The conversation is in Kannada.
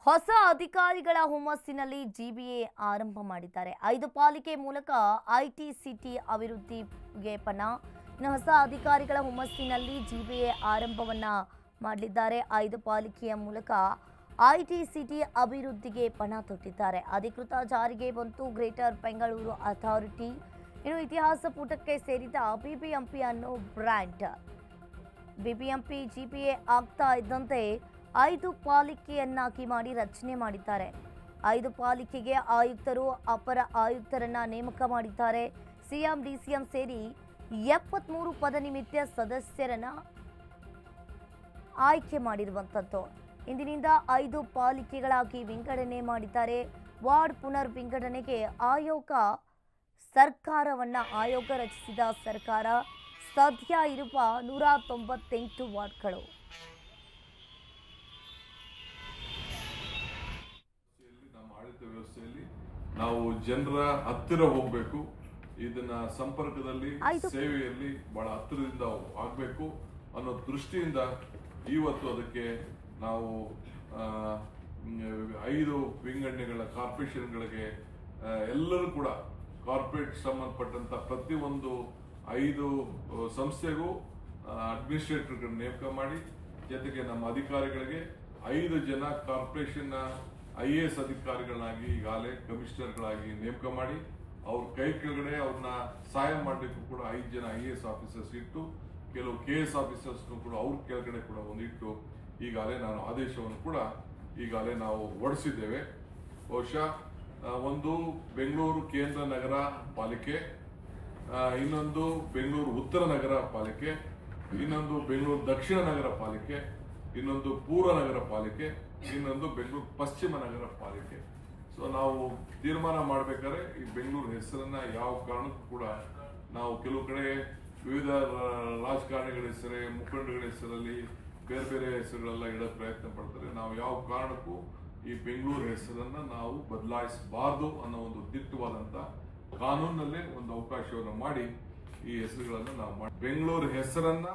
ಹೊಸ ಅಧಿಕಾರಿಗಳ ಹುಮ್ಮಸ್ಸಿನಲ್ಲಿ ಜಿಬಿಎ ಆರಂಭ ಮಾಡಿದ್ದಾರೆ. 5 ಪಾಲಿಕೆ ಮೂಲಕ ಐಟಿ ಸಿಟಿ ಅಭಿವೃದ್ಧಿಗೆ ಪಣ. ಇನ್ನು ಹೊಸ ಅಧಿಕಾರಿಗಳ ಹುಮ್ಮಸ್ಸಿನಲ್ಲಿ ಜಿಬಿಎ ಆರಂಭವನ್ನ ಮಾಡಲಿದ್ದಾರೆ. 5 ಪಾಲಿಕೆಯ ಮೂಲಕ ಐಟಿ ಸಿಟಿ ಅಭಿವೃದ್ಧಿಗೆ ಪಣ ತೊಟ್ಟಿದ್ದಾರೆ. ಅಧಿಕೃತ ಜಾರಿಗೆ ಬಂತು ಗ್ರೇಟರ್ ಬೆಂಗಳೂರು ಅಥಾರಿಟಿ. ಇನ್ನು ಇತಿಹಾಸ ಪುಟಕ್ಕೆ ಸೇರಿದ ಬಿಬಿಎಂಪಿ ಅನ್ನೋ ಬ್ರ್ಯಾಂಡ್. ಬಿಬಿಎಂಪಿ ಜಿಬಿಎ ಆಗ್ತಾ ಇದ್ದಂತೆ 5 ಪಾಲಿಕೆಯನ್ನಾಗಿ ಮಾಡಿ ರಚನೆ ಮಾಡಿದ್ದಾರೆ. 5 ಪಾಲಿಕೆಗೆ ಆಯುಕ್ತರು, ಅಪರ ಆಯುಕ್ತರನ್ನ ನೇಮಕ ಮಾಡಿದ್ದಾರೆ. ಸಿಎಂ, ಡಿಸಿಎಂ ಸೇರಿ 73 ಪದನಿಮಿತ್ತ ಸದಸ್ಯರನ್ನ ಆಯ್ಕೆ ಮಾಡಿರುವಂಥದ್ದು. ಇಂದಿನಿಂದ 5 ಪಾಲಿಕೆಗಳಾಗಿ ವಿಂಗಡಣೆ ಮಾಡಿದ್ದಾರೆ. ವಾರ್ಡ್ ಪುನರ್ ವಿಂಗಡಣೆಗೆ ಆಯೋಗ ರಚಿಸಿದ ಸರ್ಕಾರ. ಸದ್ಯ ಇರುವ 198 ವಾರ್ಡ್ಗಳು. ವ್ಯವಸ್ಥೆಯಲ್ಲಿ ನಾವು ಜನರ ಹತ್ತಿರ ಹೋಗಬೇಕು. ಇದನ್ನ ಸಂಪರ್ಕದಲ್ಲಿ, ಸೇವೆಯಲ್ಲಿ ಬಹಳ ಹತ್ತಿರದಿಂದ ಆಗಬೇಕು ಅನ್ನೋ ದೃಷ್ಟಿಯಿಂದ ಇವತ್ತು ಅದಕ್ಕೆ ನಾವು 5 ವಿಂಗಡಣೆಗಳ ಕಾರ್ಪೊರೇಷನ್ಗಳಿಗೆ ಎಲ್ಲರೂ ಕೂಡ ಕಾರ್ಪೊರೇಟ್ ಸಂಬಂಧಪಟ್ಟಂತ ಪ್ರತಿಯೊಂದು 5 ಸಂಸ್ಥೆಗೂ ಅಡ್ಮಿನಿಸ್ಟ್ರೇಟರ್ ನೇಮಕ ಮಾಡಿ, ಜೊತೆಗೆ ನಮ್ಮ ಅಧಿಕಾರಿಗಳಿಗೆ 5 ಜನ ಕಾರ್ಪೊರೇಷನ್ IAS ಅಧಿಕಾರಿಗಳಾಗಿ ಈಗಾಗಲೇ ಕಮಿಷನರ್ಗಳಾಗಿ ನೇಮಕ ಮಾಡಿ ಅವ್ರ ಕೈ ಕೆಳಗಡೆ ಅವ್ರನ್ನ ಸಹಾಯ ಮಾಡಲಿಕ್ಕೂ ಕೂಡ 5 ಜನ IAS ಆಫೀಸರ್ಸ್ ಇಟ್ಟು, ಕೆಲವು KS ಆಫೀಸರ್ಸ್ ಕೂಡ ಅವ್ರ ಕೆಳಗಡೆ ಕೂಡ ಒಂದಿಟ್ಟು ಈಗಾಗಲೇ ನಾನು ಆದೇಶವನ್ನು ಕೂಡ ಈಗಾಗಲೇ ನಾವು ಹೊರಡಿಸಿದ್ದೇವೆ. ಬಹುಶಃ ಒಂದು ಬೆಂಗಳೂರು ಕೇಂದ್ರ ನಗರ ಪಾಲಿಕೆ, ಇನ್ನೊಂದು ಬೆಂಗಳೂರು ಉತ್ತರ ನಗರ ಪಾಲಿಕೆ, ಇನ್ನೊಂದು ಬೆಂಗಳೂರು ದಕ್ಷಿಣ ನಗರ ಪಾಲಿಕೆ, ಇನ್ನೊಂದು ಪೂರ್ವ ನಗರ ಪಾಲಿಕೆ, ಇನ್ನೊಂದು ಬೆಂಗಳೂರು ಪಶ್ಚಿಮ ನಗರ ಪಾಲಿಕೆ. ಸೊ ನಾವು ತೀರ್ಮಾನ ಮಾಡ್ಬೇಕಾದ್ರೆ ಈ ಬೆಂಗಳೂರು ಹೆಸರನ್ನ ಯಾವ ಕಾರಣಕ್ಕೂ ಕೂಡ ನಾವು ಕೆಲವು ಕಡೆ ವಿವಿಧ ರಾಜಕಾರಣಿಗಳ ಹೆಸರೇ, ಮುಖಂಡಗಳ ಹೆಸರಲ್ಲಿ ಬೇರೆ ಬೇರೆ ಹೆಸರುಗಳೆಲ್ಲ ಇಡೋ ಪ್ರಯತ್ನ ಪಡ್ತಾರೆ. ನಾವು ಯಾವ ಕಾರಣಕ್ಕೂ ಈ ಬೆಂಗಳೂರು ಹೆಸರನ್ನ ನಾವು ಬದಲಾಯಿಸಬಾರ್ದು ಅನ್ನೋ ಒಂದು ದಿಟ್ಟವಾದಂತ ಕಾನೂನಿನಲ್ಲೇ ಒಂದು ಅವಕಾಶವನ್ನು ಮಾಡಿ ಈ ಹೆಸರುಗಳನ್ನ ನಾವು ಬೆಂಗಳೂರು ಹೆಸರನ್ನ